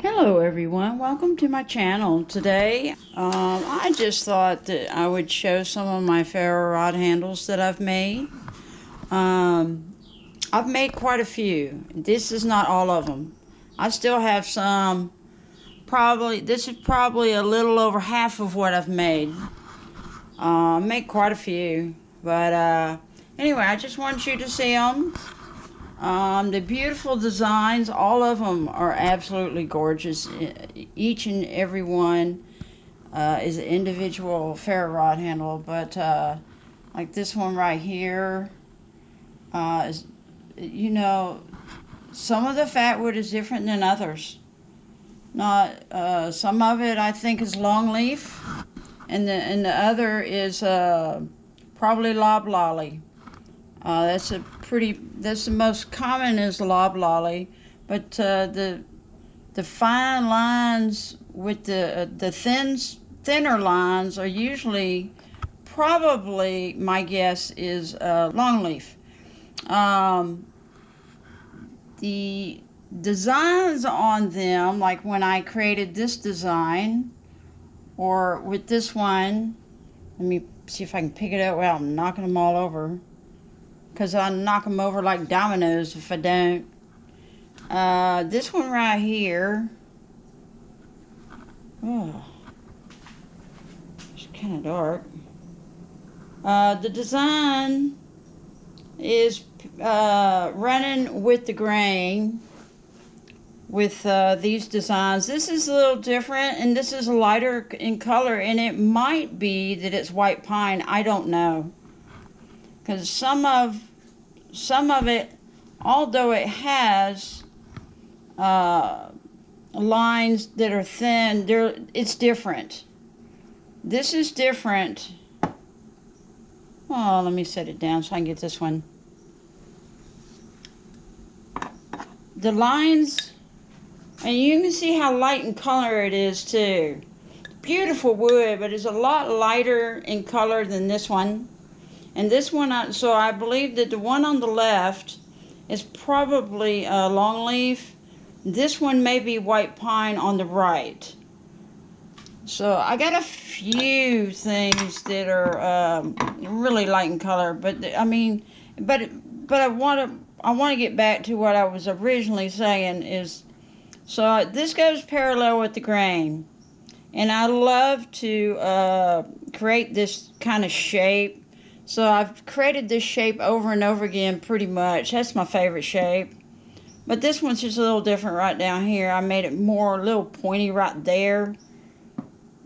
Hello everyone, welcome to my channel. Today I just thought that I would show some of my ferro rod handles that I've made. I've made quite a few. This is not all of them. I still have some. This is probably a little over half of what I've made. I made quite a few, but anyway, I just want you to see them. The beautiful designs, all of them are absolutely gorgeous. Each and every one is an individual ferro rod handle, but like this one right here is, you know, some of the fatwood is different than others. Some of it I think is longleaf, and the other is probably loblolly. That's the most common is loblolly, but the fine lines with the thinner lines are usually, probably my guess is longleaf. The designs on them, like when I created this design, or with this one, let me see if I can pick it up without knocking them all over, because I'll knock them over like dominoes if I don't. This one right here, oh, it's kind of dark. The design is running with the grain with these designs. This is a little different, and this is lighter in color, and it might be that it's white pine. I don't know, because some of it, although it has lines that are thin, it's different. This is different. Oh, let me set it down so I can get this one. The lines, and you can see how light in color it is too. Beautiful wood, but it's a lot lighter in color than this one. And this one, so I believe that the one on the left is probably longleaf. This one may be white pine on the right. So I got a few things that are really light in color, but I mean, but I want to get back to what I was originally saying is, so this goes parallel with the grain, and I love to create this kind of shape. So I've created this shape over and over again pretty much. That's my favorite shape. But this one's just a little different right down here. I made it more a little pointy right there,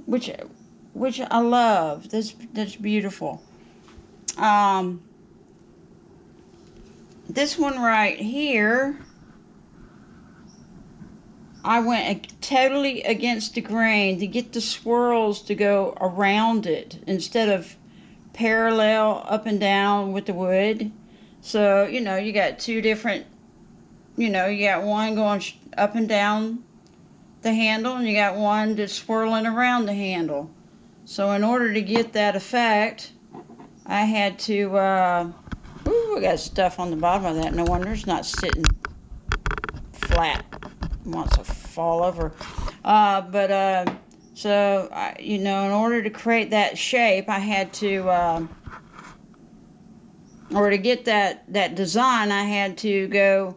which I love. That's beautiful. This one right here, I went totally against the grain to get the swirls to go around it instead of parallel up and down with the wood. So, you know, you got two different, you got one going up and down the handle, and you got one that's swirling around the handle. So in order to get that effect, I had to, I got stuff on the bottom of that. No wonder it's not sitting flat. It wants to fall over. So, in order to create that shape, I had to, or to get that design, I had to go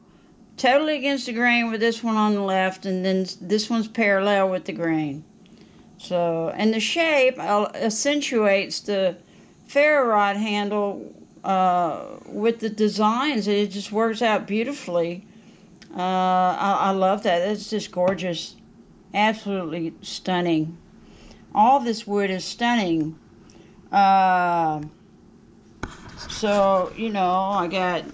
totally against the grain with this one on the left, and then this one's parallel with the grain. So, and the shape accentuates the ferro rod handle with the designs. It just works out beautifully. I love that. It's just gorgeous. Absolutely stunning. All this wood is stunning. So, I got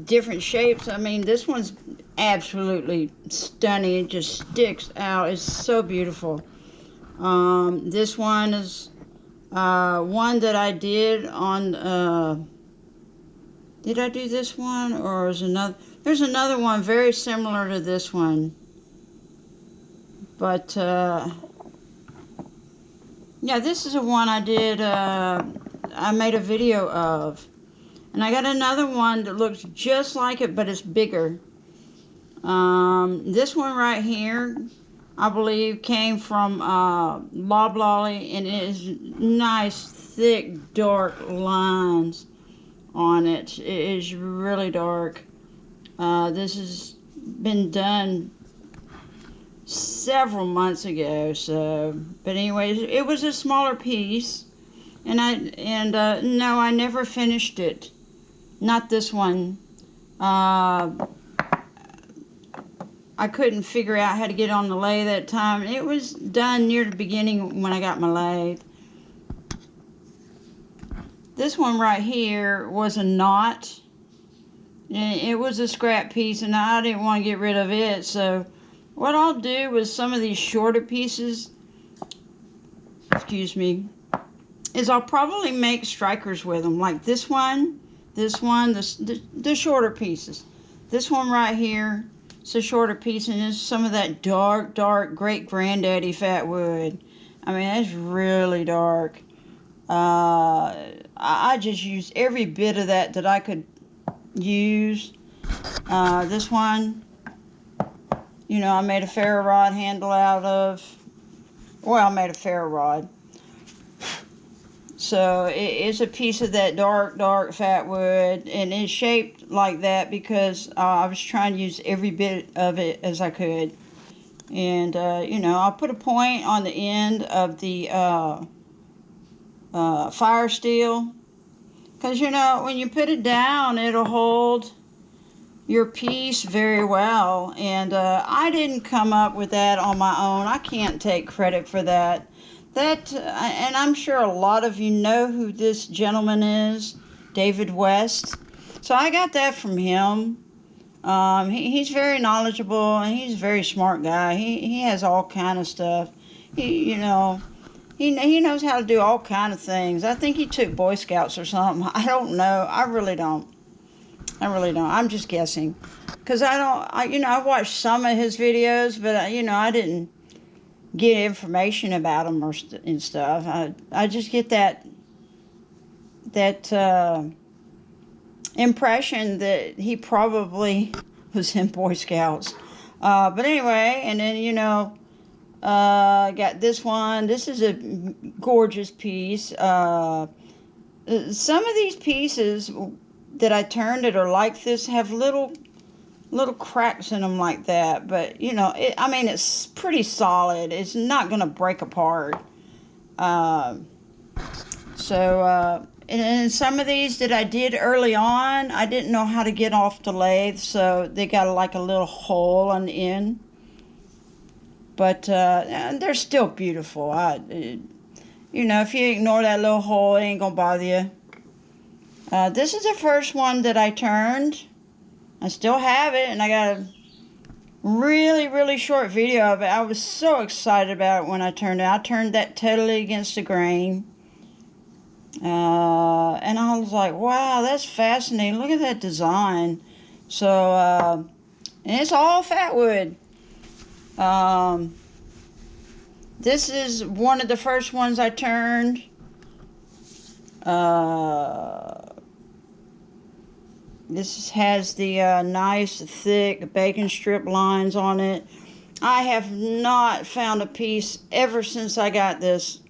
different shapes. I mean, this one's absolutely stunning. It just sticks out. It's so beautiful. This one is one that I did on, did I do this one, or is another? There's another one very similar to this one. But, yeah, this is a one I did, I made a video of. And I got another one that looks just like it, but it's bigger. This one right here I believe, came from Loblolly, and it is nice, thick, dark lines on it. It is really dark. This has been done several months ago, so, but anyways, it was a smaller piece, and no, I never finished it. Not this one. I couldn't figure out how to get on the lathe at the time. It was done near the beginning when I got my lathe. This one right here was a knot. It was a scrap piece, and I didn't want to get rid of it, so what I'll do with some of these shorter pieces, excuse me, is I'll probably make strikers with them, like this one, the shorter pieces. This one right here, it's a shorter piece, and it's some of that dark, great granddaddy Fatwood. I mean, that's really dark. I just used every bit of that I could use. This one, you know, I made a ferro rod handle out of. Well, I made a ferro rod. So it's a piece of that dark Fatwood, and it's shaped like that because I was trying to use every bit of it as I could. And, you know, I'll put a point on the end of the fire steel. Because, you know, when you put it down, it'll hold your piece very well. And I didn't come up with that on my own. I can't take credit for that. And I'm sure a lot of you know who this gentleman is, David West. So I got that from him. He's very knowledgeable, and he's a very smart guy. He has all kind of stuff. You know, he knows how to do all kind of things. I think he took Boy Scouts or something. I don't know. I really don't. I'm just guessing, because I watched some of his videos, but I didn't get information about him and stuff. I just get that impression that he probably was in Boy Scouts. But anyway, and then got this one. This is a gorgeous piece. Some of these pieces that I turned that are like this have little cracks in them like that, but it's pretty solid. It's not gonna break apart. And some of these that I did early on, I didn't know how to get off the lathe, so they got like a little hole on the end. But they're still beautiful. If you ignore that little hole, it ain't gonna bother you. This is the first one that I turned. I still have it, and I got a really short video of it. I was so excited about it when I turned it. I turned that totally against the grain. And I was like, wow, that's fascinating. Look at that design. So, and it's all Fatwood. This is one of the first ones I turned. This has the nice, thick bacon strip lines on it. I have not found a piece ever since I got this.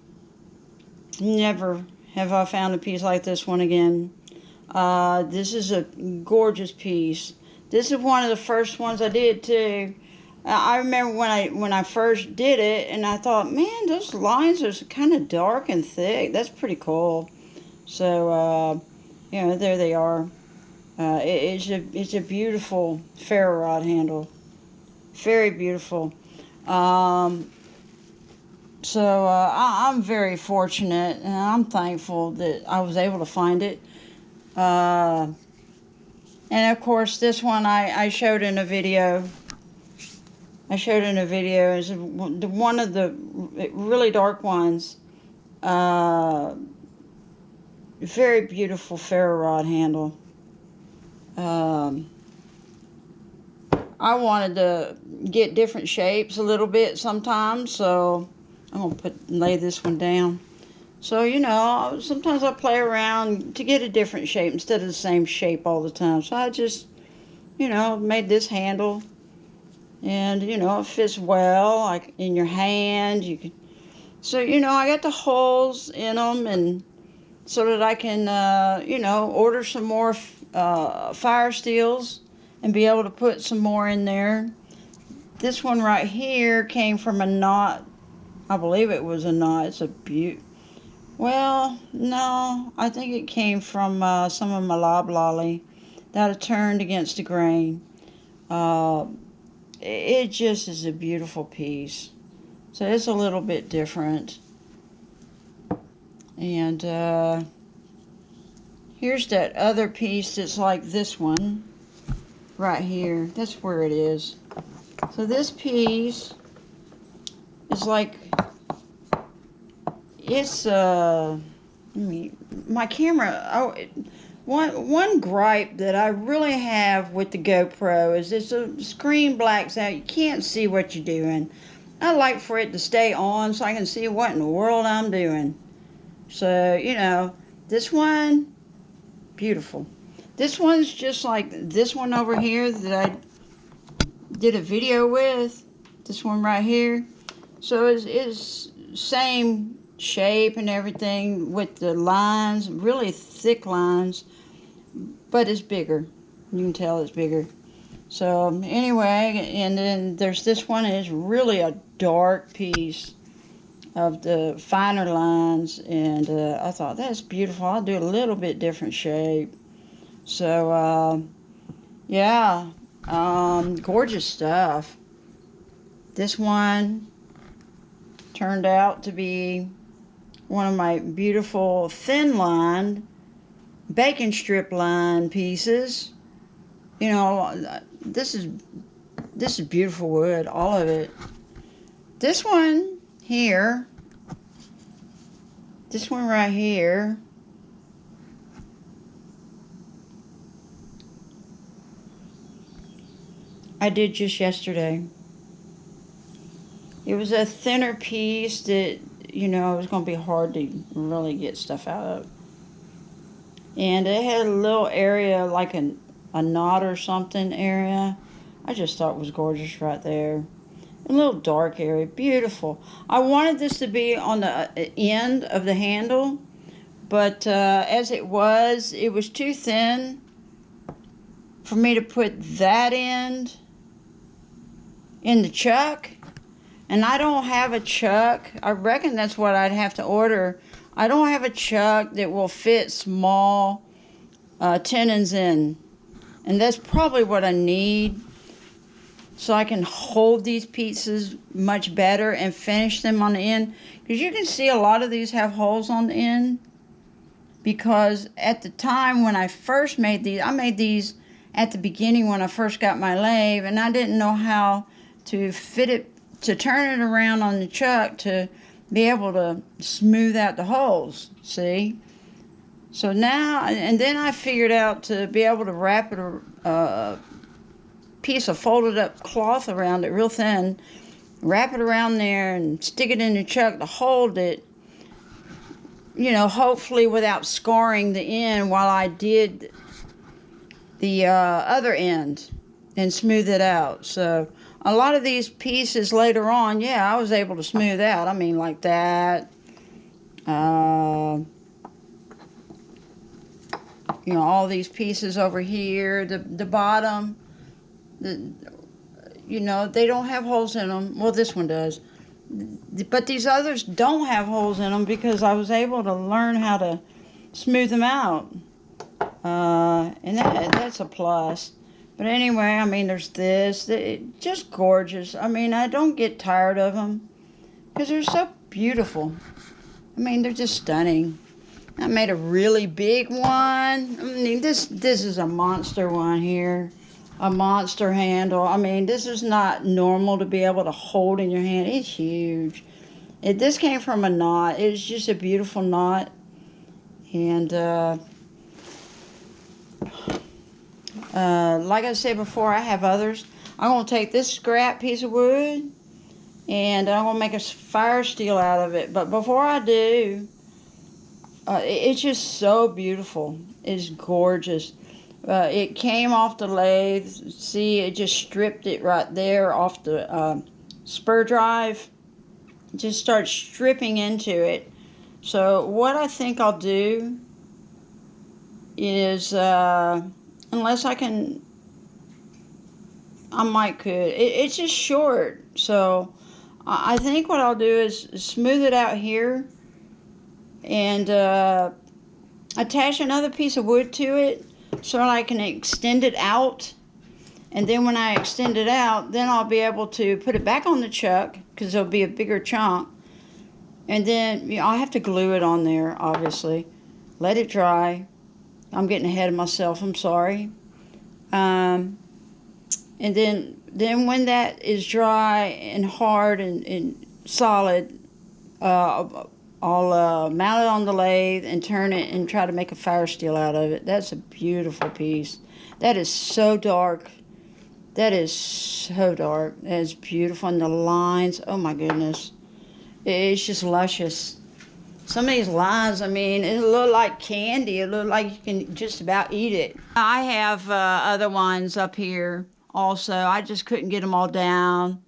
Never have I found a piece like this one again. This is a gorgeous piece. This is one of the first ones I did too. I remember when I first did it, and I thought, man, those lines are kind of dark and thick. That's pretty cool. So, there they are. It's a beautiful ferro rod handle. Very beautiful. I'm very fortunate, and I'm thankful that I was able to find it. And of course, this one I showed in a video. Is one of the really dark ones. Very beautiful ferro rod handle. I wanted to get different shapes a little bit sometimes, so I'm going to lay this one down. So, sometimes I play around to get a different shape instead of the same shape all the time. So I just, made this handle. And, you know, it fits well, like in your hand. You can, so, you know, I got the holes in them, and so that I can, you know, order some more fire steels and be able to put some more in there. This one right here came from a knot. I believe it was a knot. It's a well, no, I think it came from some of my loblolly that I turned against the grain. It just is a beautiful piece. So it's a little bit different. And here's that other piece that's like this one right here. That's where it is. So this piece is like, it's my camera. One gripe that I really have with the GoPro is the screen blacks out. You can't see what you're doing. I like for it to stay on so I can see what in the world I'm doing. So, you know, this one, beautiful. This one's just like this one over here that I did a video with. This one right here. So it's same shape and everything with the lines, really thick lines, but it's bigger. You can tell it's bigger. So anyway, and then there's this one. It's really a dark piece of the finer lines, and I thought that's beautiful. I'll do a little bit different shape. So yeah, gorgeous stuff. This one turned out to be one of my beautiful thin lined bacon strip line pieces. You know, this is beautiful wood, all of it. This one here, this one right here, I did just yesterday. It was a thinner piece that, you know, it was going to be hard to really get stuff out of. And it had a little area like a knot or something area. I just thought it was gorgeous right there. A little dark area, beautiful. I wanted this to be on the end of the handle, but as it was too thin for me to put that end in the chuck. And I don't have a chuck. I reckon that's what I'd have to order. I don't have a chuck that will fit small tenons in. And that's probably what I need, so I can hold these pieces much better and finish them on the end. Because you can see a lot of these have holes on the end. Because at the time when I first made these, I made these at the beginning when I first got my lathe, and I didn't know how to fit it, to turn it around on the chuck to be able to smooth out the holes, see? So now, and then I figured out to be able to wrap it a piece of folded up cloth around it real thin, wrap it around there and stick it in the chuck to hold it, you know, hopefully without scarring the end while I did the other end and smooth it out. So a lot of these pieces later on, yeah, I was able to smooth out. I mean, like that. You know, all these pieces over here, the bottom, you know, they don't have holes in them. Well, this one does. But these others don't have holes in them because I was able to learn how to smooth them out. And that's a plus. But anyway, I mean, there's this. Just gorgeous. I mean, I don't get tired of them because they're so beautiful. I mean, they're just stunning. I made a really big one. I mean, this is a monster one here. A monster handle. I mean, this is not normal to be able to hold in your hand. It's huge. This came from a knot. It's just a beautiful knot. And like I said before, I have others. I'm going to take this scrap piece of wood and I'm going to make a fire steel out of it. But before I do, it's just so beautiful. It's gorgeous. It came off the lathe. See, it just stripped it right there off the spur drive. It just starts stripping into it. So what I think I'll do is, unless I can, I might could. It's just short, so I think what I'll do is smooth it out here and attach another piece of wood to it so I can extend it out. And then when I extend it out, then I'll be able to put it back on the chuck because it'll be a bigger chunk. And then I'll have to glue it on there, obviously. Let it dry. I'm getting ahead of myself, I'm sorry. And then when that is dry and hard and solid, I'll mount it on the lathe and turn it and try to make a fire steel out of it. That's a beautiful piece. That is so dark. That is so dark. That is beautiful. And the lines, oh my goodness. It's just luscious. Some of these lines, I mean, it look like candy. It look like you can just about eat it. I have other ones up here also. I just couldn't get them all down.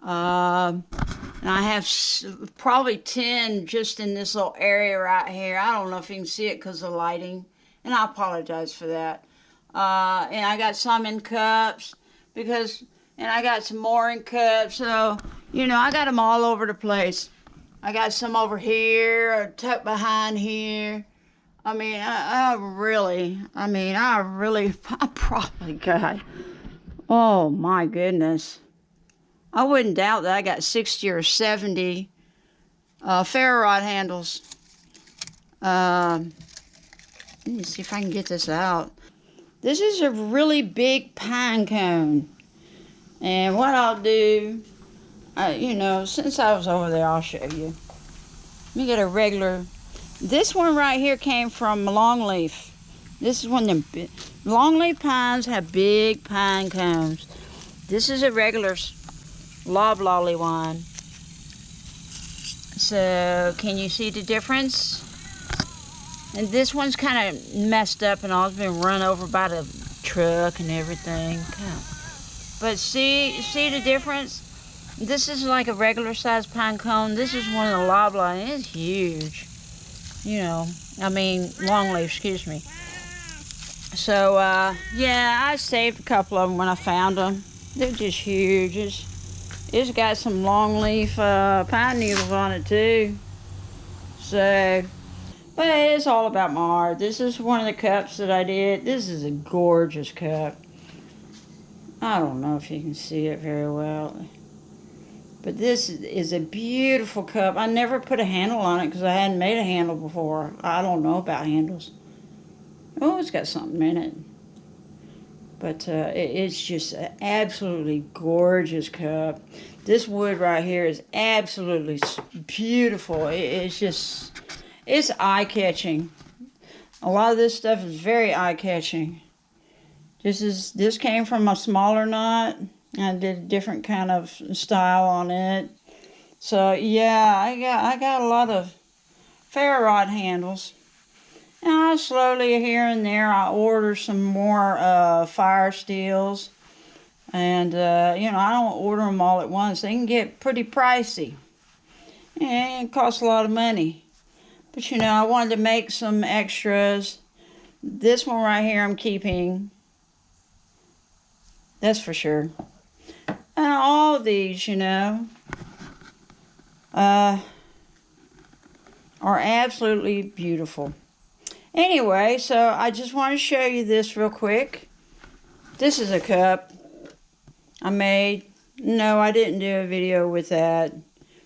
And I have probably 10 just in this little area right here. I don't know if you can see it because of the lighting. And I apologize for that. And I got some in cups. And I got some more in cups. So, you know, I got them all over the place. I got some over here, tucked behind here. I mean, I probably got, oh my goodness. I wouldn't doubt that I got 60 or 70 ferro rod handles. Let me see if I can get this out. This is a really big pine cone. And what I'll do, you know, since I was over there, I'll show you. Let me get a regular. This one right here came from longleaf. This is one of them. Longleaf pines have big pine cones. This is a regular loblolly one. So, can you see the difference? And this one's kind of messed up and all. It's been run over by the truck and everything. But see the difference? This is like a regular sized pine cone. This is one of the loblolly. It's huge. You know, I mean, longleaf, excuse me. So, yeah, I saved a couple of them when I found them. They're just huge. It's got some longleaf pine needles on it too. So, but it's all about my art. This is one of the cups that I did. This is a gorgeous cup. I don't know if you can see it very well. But this is a beautiful cup. I never put a handle on it because I hadn't made a handle before. I don't know about handles. Oh, it's got something in it. But it's just an absolutely gorgeous cup. This wood right here is absolutely beautiful. It's just, it's eye-catching. A lot of this stuff is very eye-catching. This came from a smaller knot. I did a different kind of style on it. So yeah, I got a lot of ferro rod handles. And I slowly here and there I order some more fire steels. And you know, I don't order them all at once. They can get pretty pricey. And it costs a lot of money. But you know, I wanted to make some extras. This one right here I'm keeping. That's for sure. And all of these, you know, are absolutely beautiful. Anyway, so I just want to show you this real quick. This is a cup I made. No, I didn't do a video with that.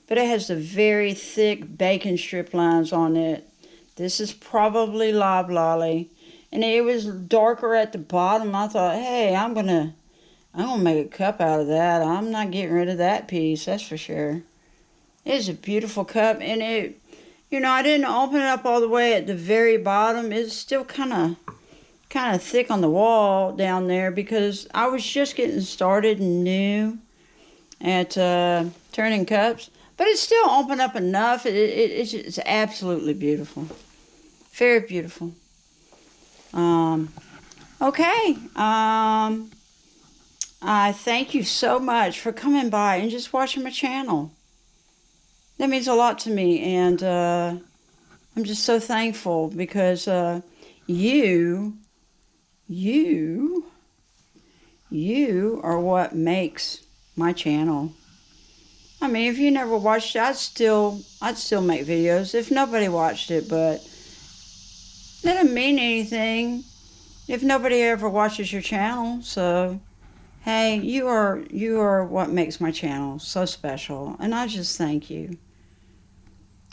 But it has the very thick bacon strip lines on it. This is probably loblolly. And it was darker at the bottom. I thought, hey, I'm gonna make a cup out of that. I'm not getting rid of that piece, that's for sure. It's a beautiful cup, and it, you know, I didn't open it up all the way at the very bottom. It's still kind of thick on the wall down there because I was just getting started and new at turning cups. But it's still opened up enough. It's absolutely beautiful. Very beautiful. Okay. I thank you so much for coming by and just watching my channel. That means a lot to me, and I'm just so thankful because you are what makes my channel. I mean, if you never watched it, I'd still make videos if nobody watched it, but that doesn't mean anything if nobody ever watches your channel. So hey, you are what makes my channel so special, and I just thank you.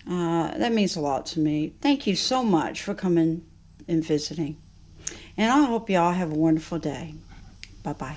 That means a lot to me. Thank you so much for coming and visiting, and I hope y'all have a wonderful day. Bye bye.